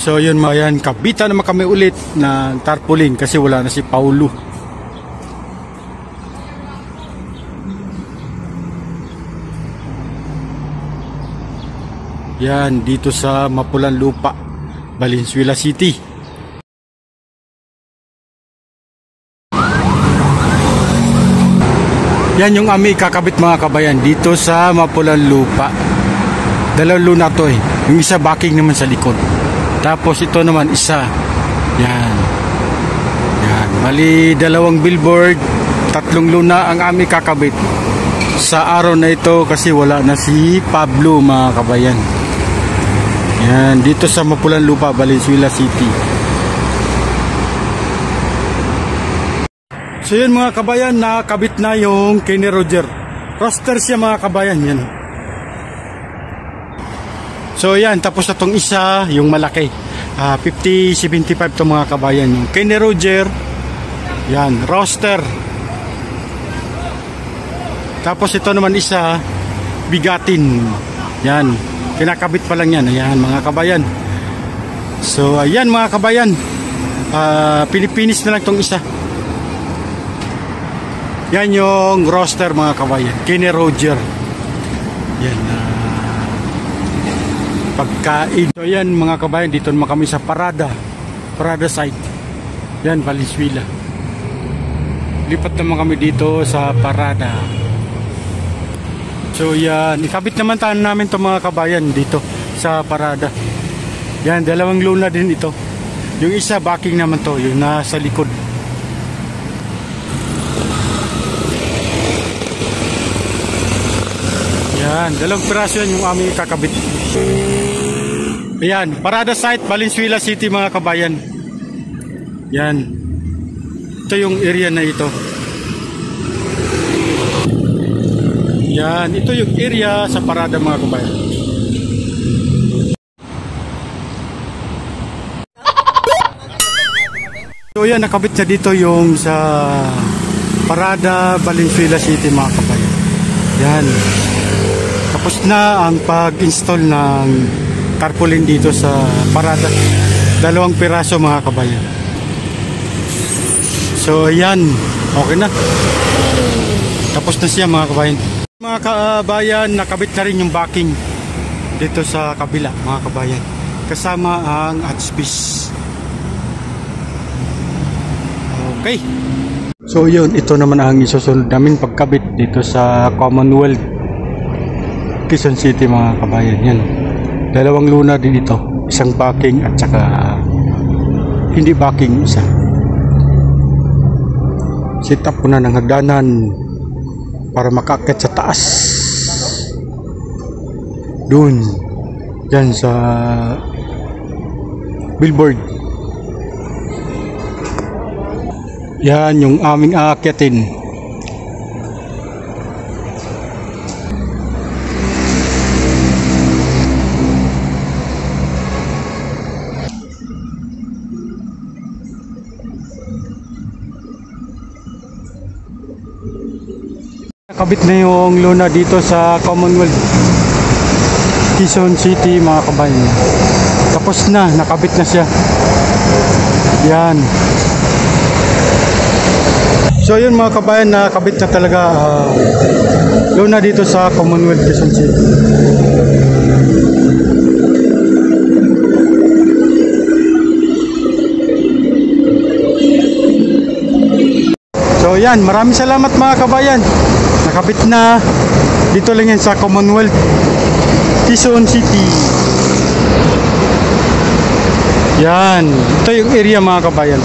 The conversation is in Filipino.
So yun mga yan, kabitan naman kami ulit ng tarpaulin kasi wala na si Paulo. Yan, dito sa Mapulan Lupa, Valenzuela City. Yan yung aming kakabit mga kabayan dito sa Mapulan Lupa. Dalawang luna to eh. Yung isa backing naman sa likod. Tapos ito naman isa. Yan. Yan. Mali dalawang billboard, tatlong luna ang aming kakabit sa araw na ito kasi wala na si Pablo mga kabayan. Yan. Dito sa Mapulan Lupa, Valenzuela City. So yun mga kabayan, nakabit na yung Kenny Roger. Roster siya mga kabayan. Yan. So yan, tapos na tong isa, yung malaki. 50-75 to mga kabayan. Yung Kenny Roger, yan, roster. Tapos ito naman isa, bigatin. Yan, kinakabit pa lang yan. Ayan mga kabayan. So ayan mga kabayan, pinipinis na lang tong isa. Yan yung roster mga kabayan, Kenny Roger. Yan, pagkain. So yan mga kabayan, dito naman kami sa Parada site. Yan, Valenzuela. Lipat naman kami dito sa Parada. So yan, ikabit naman namin to mga kabayan dito sa Parada. Yan, dalawang luna din ito. Yung isa backing naman to, yung nasa likod. Yan, dalawang piraso yan yung aming kakabit. Ayan, Parada site, Valenzuela City mga kabayan. Yan. Ito yung area na ito. Yan, ito yung area sa Parada mga kabayan. So yan, nakabit na dito yung sa Parada, Valenzuela City mga kabayan. Yan. Tapos na ang pag-install ng tarpaulin dito sa Parada. Dalawang piraso mga kabayan. So ayan, okay na. Tapos na siya mga kabayan. Mga kabayan, nakabit na rin yung backing dito sa kabila mga kabayan. Kasama ang hatchpiece. Okay. So yun, ito naman ang isusunod namin pagkabit dito sa Commonwealth, Quezon City mga kabayan. Yan. Dalawang luna din ito. Isang backing at saka hindi backing isa. Set up ko na ng hagdanan para makakit sa taas. Doon. Diyan sa billboard. Yan yung aming aakyatin. Nakabit na yung luna dito sa Commonwealth, Quezon City mga kabayan. Tapos na, nakabit na siya. Yan. So yun mga kabayan, nakabit na talaga luna dito sa Commonwealth, Quezon City. So yan, maraming salamat mga kabayan. Nakabit na. Dito lang yan sa Commonwealth, Quezon City. Yan, ito yung area mga kabayan.